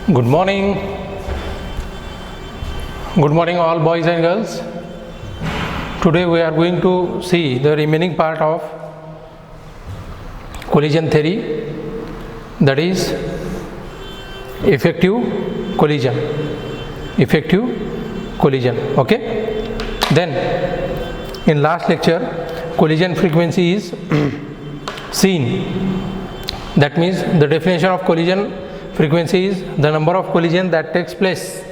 Good morning. Good morning all boys and girls. Today we are going to see the remaining part of collision theory, that is effective collision. Effective collision. Okay. Then in last lecture collision frequency is seen. That means the definition of collision frequency is the number of collision that takes place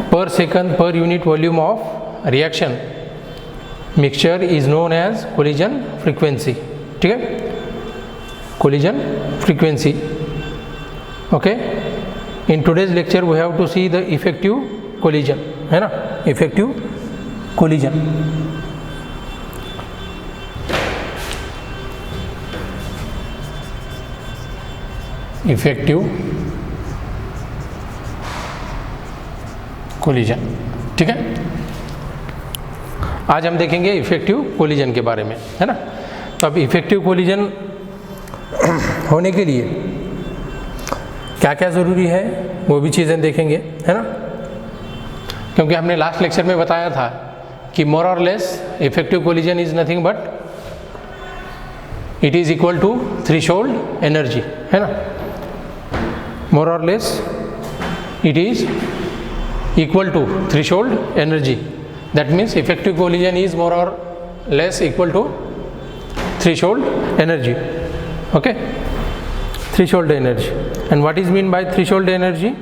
per second per unit volume of reaction mixture is known as collision frequency. ठीक है, collision frequency. Okay. In today's lecture we have to see the effective collision, है ना, effective collision. Effective collision. ठीक है, आज हम देखेंगे effective collision के बारे में, है ना. तो अब इफेक्टिव कोलिजन होने के लिए क्या क्या ज़रूरी है वो भी चीज़ें देखेंगे, है ना. क्योंकि हमने लास्ट लेक्चर में बताया था कि मोर और less effective collision is nothing but it is equal to threshold energy, है ना. More or less it is equal to threshold energy. That means effective collision is more or less equal to threshold energy. Okay, threshold energy. And what is mean by threshold energy?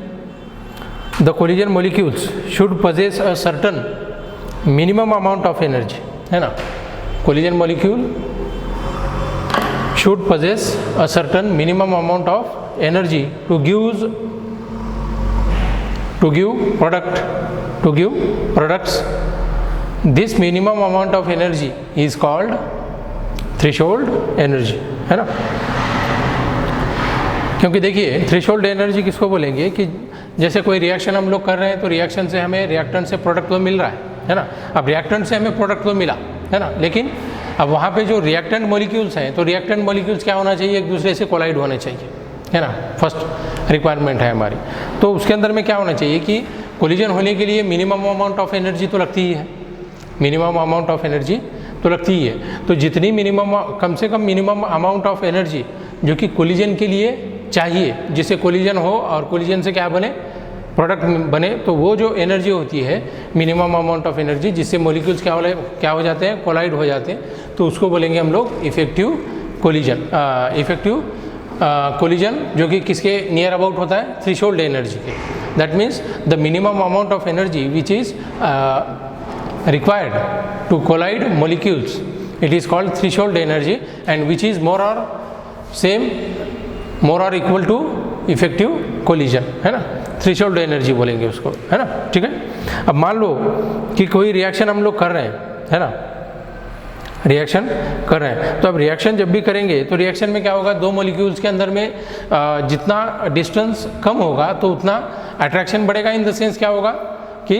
The collision molecules should possess a certain minimum amount of energy, है ना. Collision molecule should possess a certain minimum amount of energy to give products. This minimum amount of energy is called threshold energy, है ना. क्योंकि देखिए threshold energy किसको बोलेंगे कि जैसे कोई रिएक्शन हम लोग कर रहे हैं तो रिएक्शन से हमें रिएक्टेंट से प्रोडक्ट तो मिल रहा है ना. अब रिएक्टेंट से हमें प्रोडक्ट तो मिला, है ना, लेकिन अब वहाँ पे जो रिएक्टेंट मॉलिक्यूल्स हैं तो रिएक्टेंट मॉलिक्यूल्स क्या होना चाहिए, एक दूसरे से कोलाइड होने चाहिए, है ना. फर्स्ट रिक्वायरमेंट है हमारी. तो उसके अंदर में क्या होना चाहिए कि कोलिजन होने के लिए मिनिमम अमाउंट ऑफ एनर्जी तो लगती ही है, मिनिमम अमाउंट ऑफ एनर्जी तो लगती ही है. तो जितनी मिनिमम कम से कम मिनिमम अमाउंट ऑफ एनर्जी जो कि कोलिजन के लिए चाहिए, जिससे कोलिजन हो और कोलिजन से क्या बने, प्रोडक्ट बने, तो वो जो एनर्जी होती है मिनिमम अमाउंट ऑफ एनर्जी जिससे मॉलिक्यूल्स क्या हो जाते हैं, कोलाइड हो जाते हैं, तो उसको बोलेंगे हम लोग इफेक्टिव कोलिजन. इफेक्टिव कोलिजन जो कि किसके नियर अबाउट होता है, थ्रेशोल्ड एनर्जी के. That means the minimum amount of energy which is required to collide molecules, it is called threshold energy and which is more और सेम मोर और equal to effective collision, है ना. Threshold energy बोलेंगे उसको, है ना. ठीक है. अब मान लो कि कोई रिएक्शन हम लोग कर रहे हैं, है ना, रिएक्शन कर रहे हैं. तो अब रिएक्शन जब भी करेंगे तो रिएक्शन में क्या होगा, दो मॉलिक्यूल्स के अंदर में जितना डिस्टेंस कम होगा तो उतना अट्रैक्शन बढ़ेगा. इन द सेंस क्या होगा कि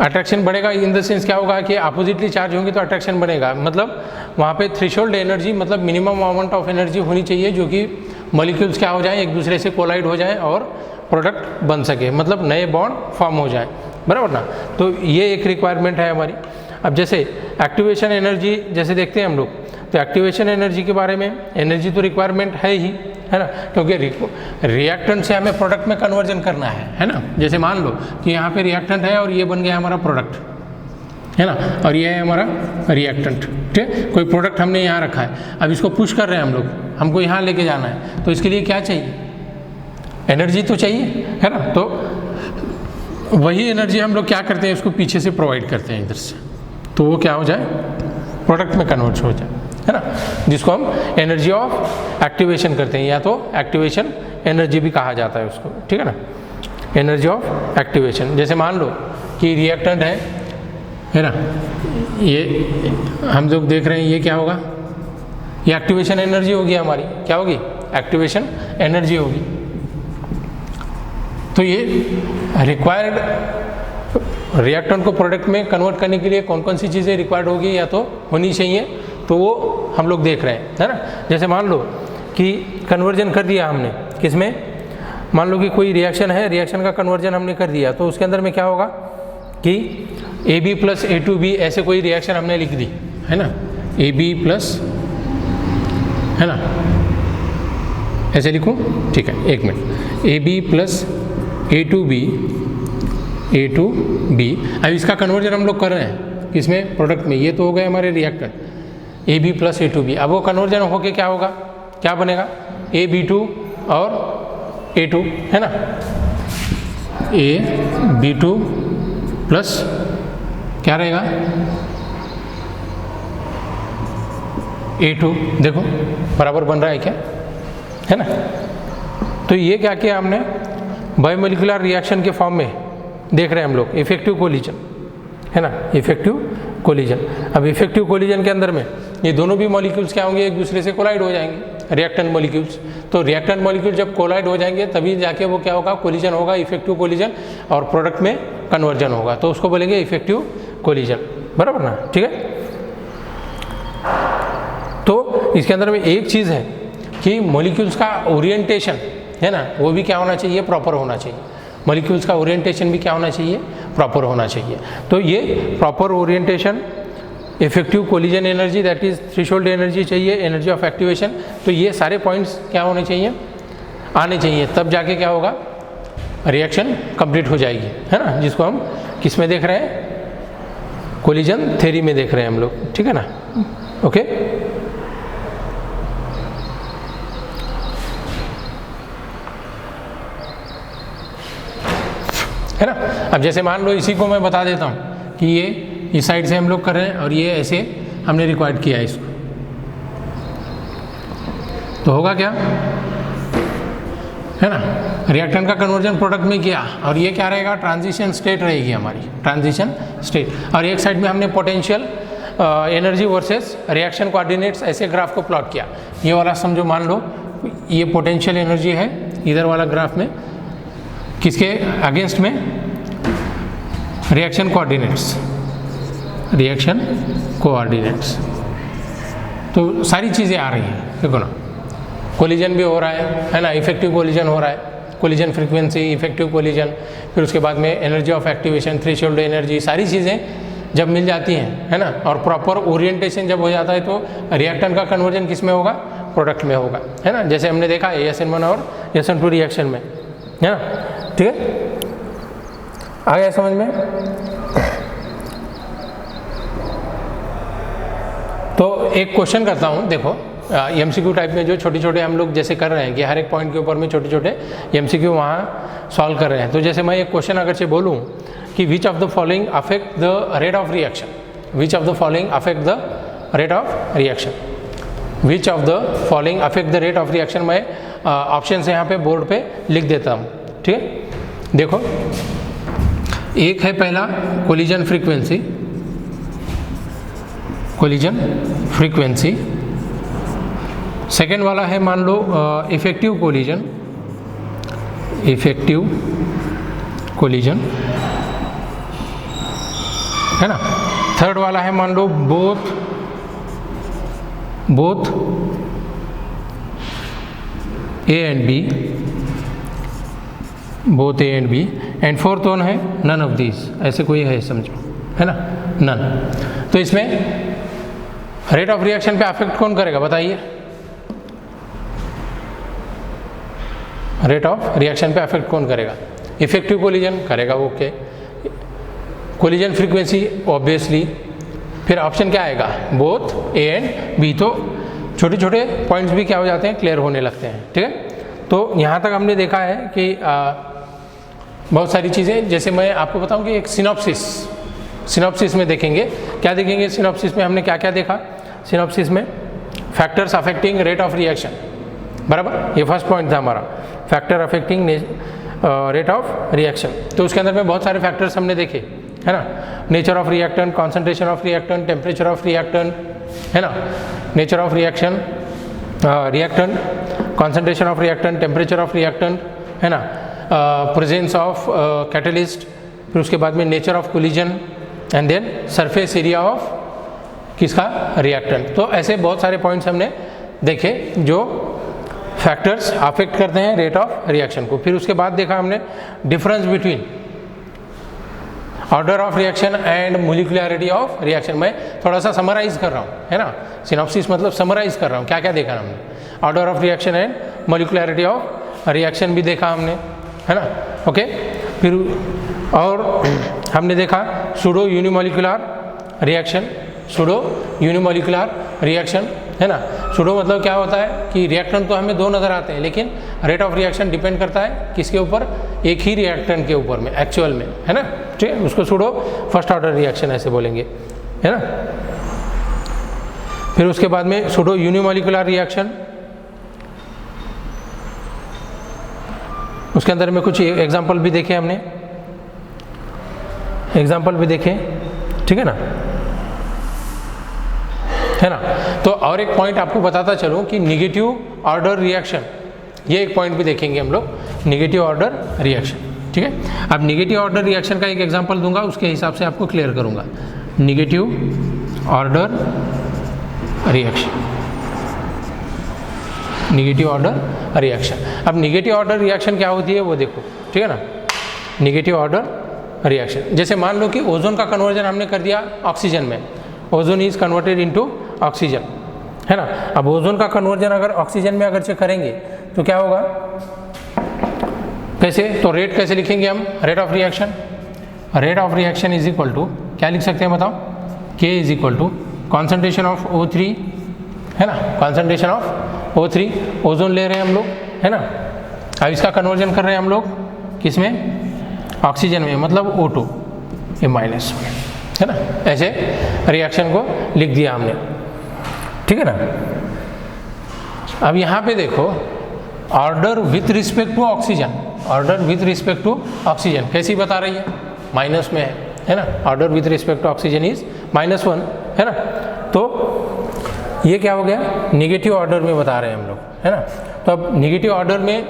अट्रैक्शन बढ़ेगा, इन द सेंस क्या होगा कि अपोजिटली चार्ज होंगे तो अट्रैक्शन बढ़ेगा. मतलब वहाँ पे थ्रेशोल्ड एनर्जी मतलब मिनिमम अमाउंट ऑफ एनर्जी होनी चाहिए जो कि मॉलिक्यूल्स क्या हो जाए, एक दूसरे से कोलाइड हो जाए और प्रोडक्ट बन सके, मतलब नए बॉन्ड फॉर्म हो जाए, बराबर ना. तो ये एक रिक्वायरमेंट है हमारी. अब जैसे एक्टिवेशन एनर्जी जैसे देखते हैं हम लोग, तो एक्टिवेशन एनर्जी के बारे में एनर्जी तो रिक्वायरमेंट है ही, है ना, क्योंकि रिएक्टेंट से हमें प्रोडक्ट में कन्वर्जन करना है ना. जैसे मान लो कि यहाँ पे रिएक्टेंट है और ये बन गया हमारा प्रोडक्ट, है ना, और ये है हमारा रिएक्टेंट. ठीक है, कोई प्रोडक्ट हमने यहाँ रखा है, अब इसको पुश कर रहे हैं हम लोग, हमको यहाँ लेके जाना है, तो इसके लिए क्या चाहिए, एनर्जी तो चाहिए, है ना. तो वही एनर्जी हम लोग क्या करते हैं, उसको पीछे से प्रोवाइड करते हैं इधर से, तो वो क्या हो जाए, प्रोडक्ट में कन्वर्ट हो जाए, है ना, जिसको हम एनर्जी ऑफ एक्टिवेशन करते हैं, या तो एक्टिवेशन एनर्जी भी कहा जाता है उसको. ठीक है ना, एनर्जी ऑफ एक्टिवेशन. जैसे मान लो कि रिएक्टेंट है ना, ये हम लोग देख रहे हैं, ये क्या होगा, ये एक्टिवेशन एनर्जी होगी हमारी, क्या होगी, एक्टिवेशन एनर्जी होगी. तो ये रिक्वायर्ड रिएक्टेंट को प्रोडक्ट में कन्वर्ट करने के लिए कौन कौन सी चीज़ें रिक्वायर्ड होगी या तो होनी चाहिए, तो वो हम लोग देख रहे हैं, है ना. जैसे मान लो कि कन्वर्जन कर दिया हमने किसमें, मान लो कि कोई रिएक्शन है, रिएक्शन का कन्वर्जन हमने कर दिया, तो उसके अंदर में क्या होगा कि AB प्लस A2B ऐसे कोई रिएक्शन हमने लिख दी है ना, AB प्लस, है ना, ऐसे लिखूं, ठीक है, एक minute, AB plus A2B, A2B। अब इसका कन्वर्जन हम लोग कर रहे हैं किसमें, प्रोडक्ट में। ये तो हो गए हमारे रिएक्टेंट AB प्लस A2B। अब वो कन्वर्जन होके क्या होगा, क्या बनेगा, AB2 और A2, है ना, AB2 प्लस क्या रहेगा, A2। देखो बराबर बन रहा है क्या, है ना। तो ये क्या किया हमने, बायोमोलिकुलर रिएक्शन के फॉर्म में देख रहे हैं हम लोग, इफेक्टिव कोलिजन, है ना, इफेक्टिव कोलिजन। अब इफेक्टिव कोलिजन के अंदर में ये दोनों भी मॉलिक्यूल्स क्या होंगे, एक दूसरे से कोलाइड हो जाएंगे, रिएक्टेंट मॉलिक्यूल्स। तो रिएक्टेंट मॉलिक्यूल जब कोलाइड हो जाएंगे तभी जाके वो क्या होगा, कोलिजन होगा, इफेक्टिव कोलिजन, और प्रोडक्ट में कन्वर्जन होगा, तो उसको बोलेंगे इफेक्टिव कोलिजन, बराबर ना, ठीक है। तो इसके अंदर में एक चीज़ है कि मॉलिक्यूल्स का ओरिएंटेशन, है ना, वो भी क्या होना चाहिए, प्रॉपर होना चाहिए। मॉलिक्यूल्स का ओरिएंटेशन भी क्या होना चाहिए, प्रॉपर होना चाहिए। तो ये proper orientation, effective collision energy, that is threshold energy चाहिए, एनर्जी ऑफ एक्टिवेशन, तो ये सारे पॉइंट्स क्या होने चाहिए, आने चाहिए, तब जाके क्या होगा, रिएक्शन कंप्लीट हो जाएगी, है ना, जिसको हम किस में देख रहे हैं, कोलिजन थ्योरी में देख रहे हैं हम लोग, ठीक है ना, ओके। है ना। अब जैसे मान लो इसी को मैं बता देता हूँ कि ये इस साइड से हम लोग कर रहे हैं और ये ऐसे हमने रिक्वायर्ड किया है इसको, तो होगा क्या, है ना, रिएक्टेंट का कन्वर्जन प्रोडक्ट में किया और ये क्या रहेगा, ट्रांजिशन स्टेट रहेगी हमारी, ट्रांजिशन स्टेट। और एक साइड में हमने potential energy versus reaction coordinates ऐसे ग्राफ को प्लॉट किया। ये वाला समझो, मान लो ये पोटेंशियल एनर्जी है इधर वाला ग्राफ में, किसके अगेंस्ट में, रिएक्शन कोऑर्डिनेट्स, रिएक्शन कोऑर्डिनेट्स। तो सारी चीज़ें आ रही हैं, देखो ना, कोलिजन भी हो रहा है ना, इफेक्टिव कोलिजन हो रहा है, कोलिजन फ्रीक्वेंसी, इफेक्टिव कोलिजन, फिर उसके बाद में energy of activation, threshold energy, सारी चीज़ें जब मिल जाती हैं, है ना, और प्रॉपर ओरिएंटेशन जब हो जाता है तो रिएक्टेंट का कन्वर्जन किस में होगा, प्रोडक्ट में होगा, है ना। जैसे हमने देखा SN1 और SN2 रिएक्शन में, है ना, ठीक है, आ गया समझ में। तो एक क्वेश्चन करता हूँ, देखो MCQ टाइप में जो छोटे छोटे हम लोग जैसे कर रहे हैं कि हर एक पॉइंट के ऊपर में छोटे छोटे MCQ वहाँ सॉल्व कर रहे हैं। तो जैसे मैं एक क्वेश्चन अगर से बोलूँ कि which of the following affect the rate of reaction, which of the following affect the rate of reaction, which of the following affect the rate of reaction, मैं ऑप्शन से यहाँ पे बोर्ड पे लिख देता हूँ, ठीक है। देखो, एक है पहला collision frequency, collision frequency. Second वाला है मान लो इफेक्टिव कोलिजन, इफेक्टिव कोलिजन, है ना। थर्ड वाला है मान लो both A and B, both A and B, and fourth one है नन ऑफ दीज, ऐसे कोई है समझो, है ना, नन। तो इसमें रेट ऑफ रिएक्शन पे अफेक्ट कौन करेगा बताइए, रेट ऑफ रिएक्शन पे अफेक्ट कौन करेगा, इफेक्टिव कोलिजन करेगा, ओके, कोलिजन फ्रीक्वेंसी ऑब्वियसली, फिर ऑप्शन क्या आएगा, बोथ A एंड B। तो छोटे छोटे पॉइंट्स भी क्या हो जाते हैं, क्लियर होने लगते हैं, ठीक है। तो यहाँ तक हमने देखा है कि बहुत सारी चीज़ें, जैसे मैं आपको बताऊं कि एक सिनॉप्सिस में देखेंगे, क्या देखेंगे सिनॉप्सिस में, हमने क्या क्या देखा सिनॉप्सिस में, factors affecting rate of reaction, बराबर, ये फर्स्ट पॉइंट था हमारा, factor affecting rate of reaction. तो उसके अंदर में बहुत सारे फैक्टर्स हमने देखे, है ना, nature of reactant, concentration of reactant, temperature of reactant, है ना, nature of reaction, reactant, concentration of reactant, temperature of reactant, है ना, प्रेजेंस ऑफ कैटलिस्ट, फिर उसके बाद में nature of collision, and then surface area of किसका, रिएक्टेंट। तो ऐसे बहुत सारे पॉइंट्स हमने देखे जो फैक्टर्स अफेक्ट करते हैं रेट ऑफ रिएक्शन को। फिर उसके बाद देखा हमने difference between order of reaction and molecularity of reaction. मैं थोड़ा सा समराइज कर रहा हूँ, है ना, सिनॉप्सिस मतलब समराइज कर रहा हूँ क्या क्या देखा हमने। Order of reaction and molecularity of reaction भी देखा हमने, है ना, ओके। फिर और हमने देखा pseudo unimolecular reaction, pseudo unimolecular reaction, है ना। सूडो मतलब क्या होता है कि रिएक्टेंट तो हमें दो नज़र आते हैं, लेकिन रेट ऑफ रिएक्शन डिपेंड करता है किसके ऊपर, एक ही रिएक्टेंट के ऊपर में एक्चुअल में, है ना, ठीक है। उसको सूडो फर्स्ट ऑर्डर रिएक्शन ऐसे बोलेंगे, है ना। फिर उसके बाद में सूडो यूनिमोलिकुलर रिएक्शन, उसके अंदर में कुछ एग्जाम्पल भी देखे हमने, एग्जाम्पल भी देखे, ठीक है ना, है ना। तो और एक पॉइंट आपको बताता चलूं कि निगेटिव ऑर्डर रिएक्शन, ये एक पॉइंट भी देखेंगे हम लोग, निगेटिव ऑर्डर रिएक्शन, ठीक है। अब निगेटिव ऑर्डर रिएक्शन का एक एग्जांपल दूंगा, उसके हिसाब से आपको क्लियर करूंगा। Negative order reaction, negative order reaction. अब निगेटिव ऑर्डर रिएक्शन क्या होती है वो देखो, ठीक है ना। निगेटिव ऑर्डर रिएक्शन, जैसे मान लो कि ओजोन का कन्वर्जन हमने कर दिया ऑक्सीजन में, ozone is converted into oxygen, है ना। अब ओजोन का कन्वर्जन अगर ऑक्सीजन में अगर चेक करेंगे तो क्या होगा, कैसे, तो रेट कैसे लिखेंगे हम, rate of reaction, rate of reaction is equal to क्या लिख सकते हैं बताओ, K is equal to concentration of O3, है ना, कॉन्सेंट्रेशन ऑफ O3, ओजोन ले रहे हैं हम लोग, है ना। अब इसका कन्वर्जन कर रहे हैं हम लोग किस में, ऑक्सीजन में, मतलब O2 ये माइनस, है ना। ऐसे रिएक्शन को लिख दिया हमने, ठीक है ना। अब यहाँ पे देखो order with respect to oxygen, order with respect to oxygen कैसी बता रही है, माइनस में है ना। Order with respect to oxygen is -1, है ना। तो ये क्या हो गया, निगेटिव ऑर्डर में बता रहे हैं हम लोग, है ना। तो अब निगेटिव ऑर्डर में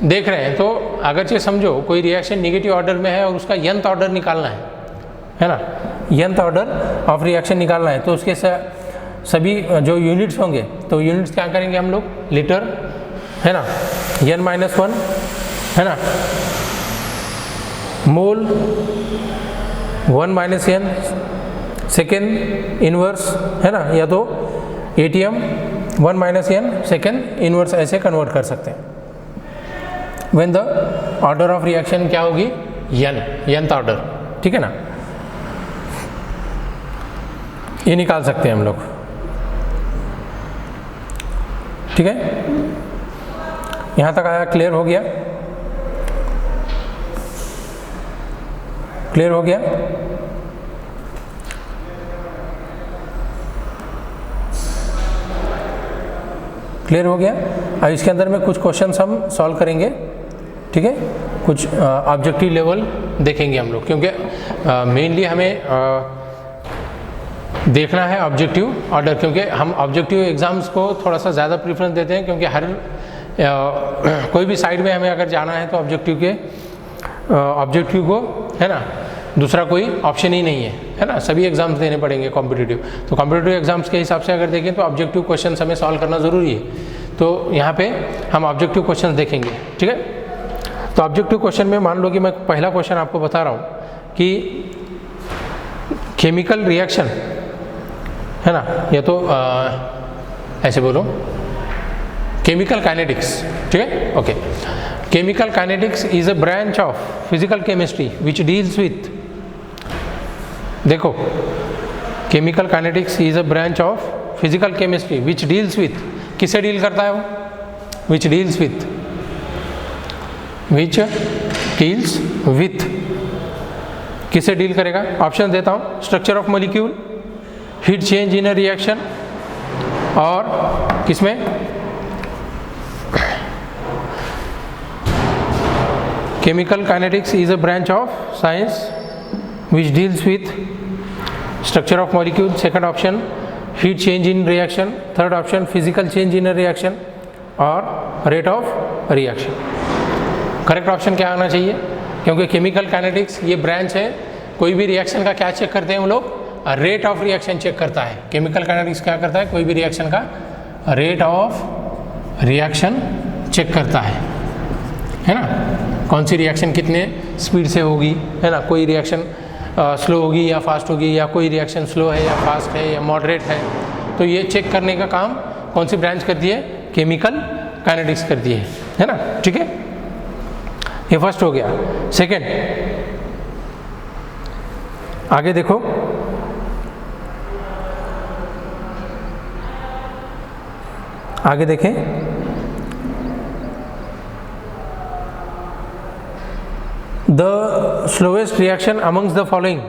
देख रहे हैं, तो अगरचे समझो कोई रिएक्शन निगेटिव ऑर्डर में है और उसका nth ऑर्डर निकालना है ना, nth ऑर्डर ऑफ रिएक्शन निकालना है, तो उसके सभी जो यूनिट्स होंगे, तो यूनिट्स क्या करेंगे हम लोग, लीटर, है ना, n-1, है ना, मोल 1 - n, सेकेंड इनवर्स, है ना, या तो ATM 1 - n सेकेंड इनवर्स ऐसे कन्वर्ट कर सकते हैं। When the order of reaction क्या होगी, nth ऑर्डर, ठीक है ना, ये निकाल सकते हैं हम लोग, ठीक है। यहां तक आया, क्लियर हो गया, क्लियर हो गया। क्लियर हो गया। अब इसके अंदर में कुछ क्वेश्चंस हम सॉल्व करेंगे, ठीक है, कुछ ऑब्जेक्टिव लेवल देखेंगे हम लोग, क्योंकि मेनली हमें देखना है ऑब्जेक्टिव ऑर्डर, क्योंकि हम ऑब्जेक्टिव एग्जाम्स को थोड़ा सा ज़्यादा प्रेफरेंस देते हैं, क्योंकि हर कोई भी साइड में हमें अगर जाना है तो ऑब्जेक्टिव को, है ना, दूसरा कोई ऑप्शन ही नहीं है ना, सभी एग्जाम्स देने पड़ेंगे कॉम्पिटिटिव। तो कॉम्पिटिटिव एग्जाम्स के हिसाब से अगर देखें तो ऑब्जेक्टिव क्वेश्चन हमें सॉल्व करना ज़रूरी है, तो यहाँ पे हम ऑब्जेक्टिव क्वेश्चन देखेंगे, ठीक है। तो ऑब्जेक्टिव क्वेश्चन में मान लो कि मैं पहला क्वेश्चन आपको बता रहा हूँ कि केमिकल रिएक्शन, है ना, या तो ऐसे बोलो केमिकल काइनेटिक्स, ठीक है, okay. Chemical kinetics is a branch of physical chemistry which deals with, देखो chemical kinetics is a branch of physical chemistry which deals with, किससे डील करता है वो, which deals with, which deals with, किससे deal करेगा, option देता हूँ, structure of molecule, heat change in a reaction, और किसमें, chemical kinetics is a branch of science which deals with structure of molecule, second option heat change in reaction, third option physical change in a reaction, और rate of reaction। Correct option क्या आना चाहिए, क्योंकि chemical kinetics ये branch है, कोई भी reaction का क्या चेक करते हैं वो लोग, रेट ऑफ रिएक्शन चेक करता है। केमिकल काइनेटिक्स क्या करता है, कोई भी रिएक्शन का रेट ऑफ रिएक्शन चेक करता है ना, कौन सी रिएक्शन कितने स्पीड से होगी, है ना, कोई रिएक्शन स्लो होगी या फास्ट होगी, या कोई रिएक्शन स्लो है या फास्ट है या मॉडरेट है। तो ये चेक करने का काम कौन सी ब्रांच करती है, केमिकल काइनेटिक्स करती है ना, ठीक है। ये फर्स्ट हो गया। सेकेंड, आगे देखो, आगे देखें, the slowest reaction amongst the following,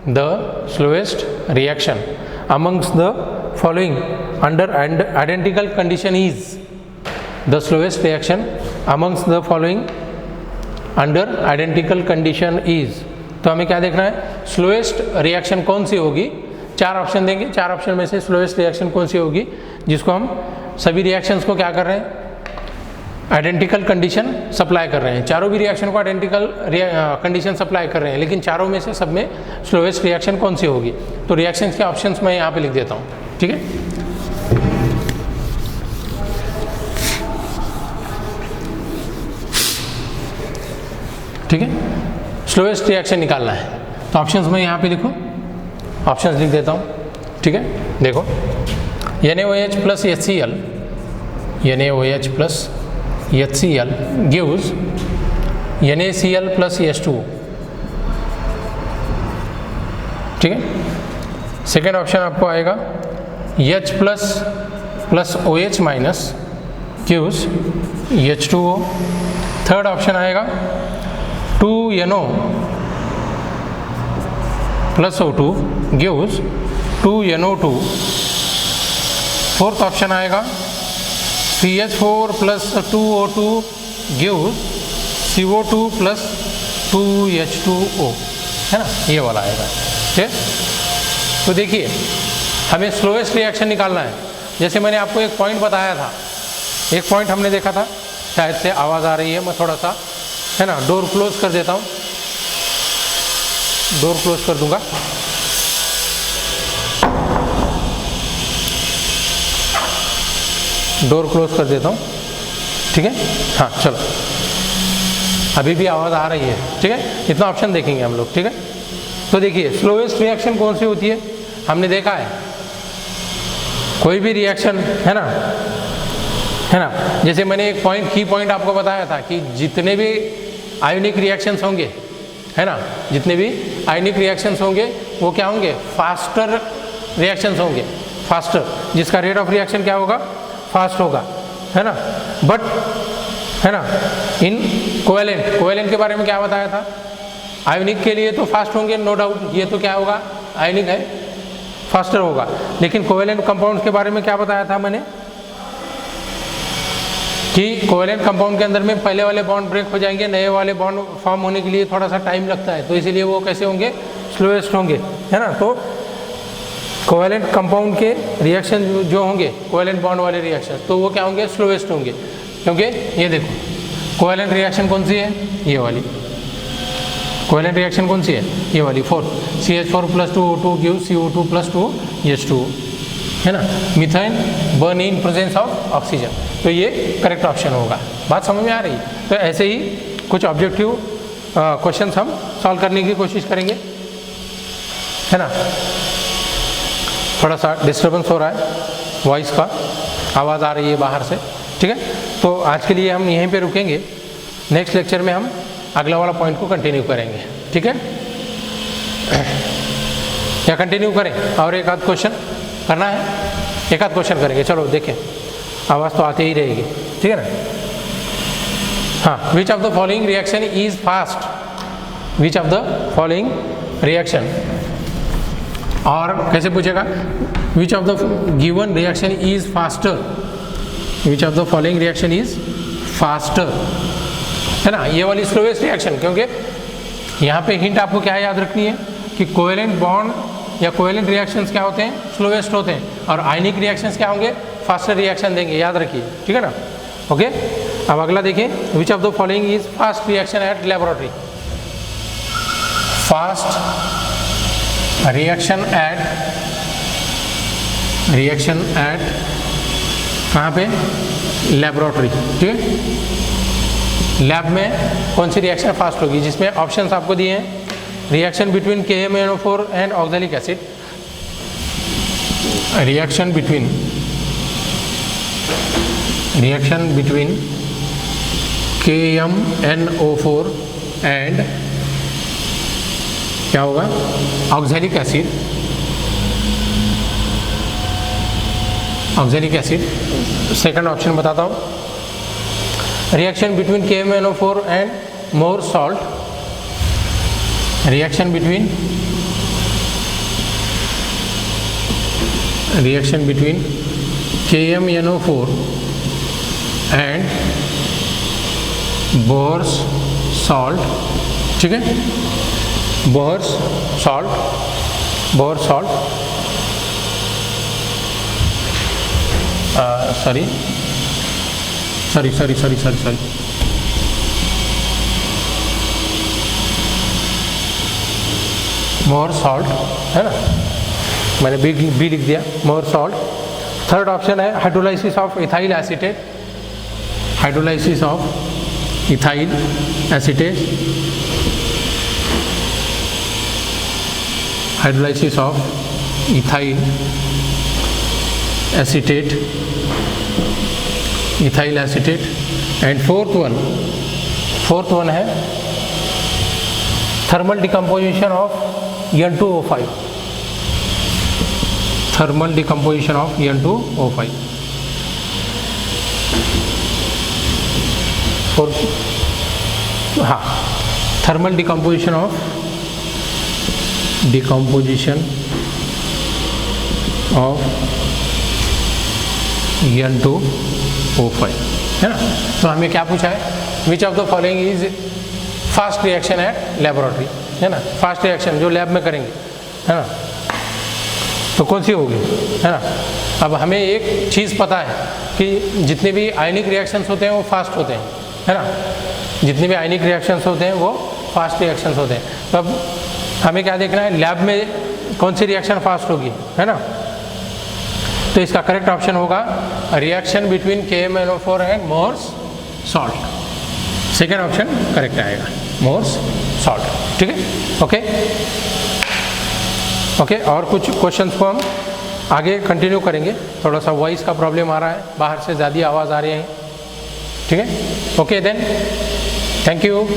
the slowest reaction amongst the following under identical condition is, the slowest reaction amongst the following under identical condition is। तो हमें क्या देखना है, स्लोएस्ट रिएक्शन कौन सी होगी, चार ऑप्शन देंगे, चार ऑप्शन में से स्लोएस्ट रिएक्शन कौन सी होगी जिसको हम सभी रिएक्शंस को क्या कर रहे हैं, आइडेंटिकल कंडीशन सप्लाई कर रहे हैं, चारों भी रिएक्शन को आइडेंटिकल कंडीशन सप्लाई कर रहे हैं, लेकिन चारों में से सब में स्लोएस्ट रिएक्शन कौन सी होगी। तो रिएक्शंस के ऑप्शंस मैं यहाँ पे लिख देता हूँ, ठीक है। ठीक है, स्लोएस्ट रिएक्शन निकालना है, तो ऑप्शंस मैं यहाँ पे लिखूँ, ऑप्शंस लिख देता हूँ, ठीक है। देखो, NaOH plus HCl, NaOH plus HCl gives NaCl plus H2O, ठीक है। सेकेंड ऑप्शन आपको आएगा H plus OH minus gives H2O। Third option आएगा 2NO plus O2 gives 2NO2। Fourth option आएगा CH4 plus 2O2 gives CO2 plus 2H2O, है ना, ये वाला आएगा, ठीक है। तो देखिए, हमें स्लोएस्ट रिएक्शन निकालना है। जैसे मैंने आपको एक पॉइंट बताया था, एक पॉइंट हमने देखा था, शायद से आवाज़ आ रही है, मैं थोड़ा सा, है ना, डोर क्लोज कर देता हूँ, डोर क्लोज कर दूंगा। डोर क्लोज कर देता हूँ, ठीक है। हाँ, चलो, अभी भी आवाज़ आ रही है, ठीक है। इतना ऑप्शन देखेंगे हम लोग, ठीक है। तो देखिए, स्लोएस्ट रिएक्शन कौन सी होती है, हमने देखा है, कोई भी रिएक्शन, है ना, जैसे मैंने एक पॉइंट, की पॉइंट आपको बताया था कि जितने भी आयोनिक रिएक्शंस होंगे, है ना, जितने भी आयोनिक रिएक्शंस होंगे वो क्या होंगे, फास्टर रिएक्शंस होंगे, फास्टर, जिसका रेट ऑफ रिएक्शन क्या होगा, फास्ट होगा, है ना। बट, है ना, इन कोवेलेंट के बारे में क्या बताया था, आयोनिक के लिए तो फास्ट होंगे, नो डाउट, ये तो क्या होगा, आयोनिक है, फास्टर होगा। लेकिन कोवेलेंट कंपाउंड्स के बारे में क्या बताया था मैंने, कि कोवेलेंट कंपाउंड के अंदर में पहले वाले बॉन्ड ब्रेक हो जाएंगे, नए वाले बॉन्ड फॉर्म होने के लिए थोड़ा सा टाइम लगता है, तो इसीलिए वो कैसे होंगे, स्लोएस्ट होंगे, है ना। तो कोवेलेंट कंपाउंड के रिएक्शन जो होंगे, कोवेलेंट बॉन्ड वाले रिएक्शन, तो वो क्या होंगे, स्लोएस्ट होंगे, क्योंकि ये देखो, कोवेलेंट रिएक्शन कौन सी है, ये वाली कोवेलेंट रिएक्शन कौन सी है, ये वाली 4, CH4 plus 2O2 gives CO2 plus 2H2O, है ना। Methane burn in presence of oxygen, तो ये करेक्ट ऑप्शन होगा। बात समझ में आ रही है। तो ऐसे ही कुछ ऑब्जेक्टिव क्वेश्चंस हम सॉल्व करने की कोशिश करेंगे, है ना। थोड़ा सा डिस्टर्बेंस हो रहा है, वॉइस का आवाज़ आ रही है बाहर से, ठीक है। तो आज के लिए हम यहीं पे रुकेंगे, नेक्स्ट लेक्चर में हम अगला वाला पॉइंट को कंटिन्यू करेंगे, ठीक है। क्या कंटिन्यू करें, और एक आध क्वेश्चन करना है, एक आध क्वेश्चन करेंगे, चलो देखें, आवाज़ तो आती ही रहेगी, ठीक है ना। हाँ, which of the following reaction is fast, which of the following reaction, और कैसे पूछेगा, which of the given reaction is faster, which of the following reaction is faster, है ना। ये वाली स्लोएस्ट रिएक्शन, क्योंकि यहाँ पे हिंट आपको क्या याद रखनी है कि कोवेलेंट बॉन्ड या कोवेलेंट रिएक्शंस क्या होते हैं, स्लोएस्ट होते हैं, और आयनिक रिएक्शंस क्या होंगे, फास्टर रिएक्शन देंगे, याद रखिए, ठीक है ना। ओके, अब अगला देखिए, which of the following is fast reaction at laboratory, fast reaction at कहाँ पे? लेबोरेटरी, ठीक है। लैब में कौन सी रिएक्शन फास्ट होगी, जिसमें ऑप्शंस आपको दिए हैं, reaction between KMnO4 and oxalic acid, reaction between KMnO4 and क्या होगा? ऑक्सैलिक एसिड, सेकंड ऑप्शन बताता हूँ, reaction between KMnO4 and Mohr salt, reaction between KMnO4 and bores salt, ठीक है, bores salt, sorry Mohr salt, है ना, मैंने B लिख दिया, मोर सॉल्ट। थर्ड ऑप्शन है hydrolysis of ethyl acetate, hydrolysis of ethyl acetate, hydrolysis of ethyl acetate, ethyl acetate. And fourth one है thermal decomposition of N2O5, thermal decomposition of N2O5। हाँ, thermal decomposition of N2O5, है ना। तो हमें क्या पूछा है, which of the following is fast reaction at laboratory, है ना, फास्ट रिएक्शन जो लैब में करेंगे, है ना, तो कौन सी होगी, है ना। अब हमें एक चीज़ पता है कि जितने भी आयनिक रिएक्शंस होते हैं वो फास्ट होते हैं, है ना, जितने भी आयनिक रिएक्शंस होते हैं वो फास्ट रिएक्शंस होते हैं। तो अब हमें क्या देखना है, लैब में कौन सी रिएक्शन फास्ट होगी, है ना। तो इसका करेक्ट ऑप्शन होगा reaction between KMnO4 and Mohr's salt, second option correct आएगा, मोर्स सॉल्ट, ठीक है। ओके, और कुछ क्वेश्चंस को हम आगे कंटिन्यू करेंगे। थोड़ा सा वॉइस का प्रॉब्लम आ रहा है, बाहर से ज़्यादा आवाज़ आ रही है, ठीक है। Okay then, thank you.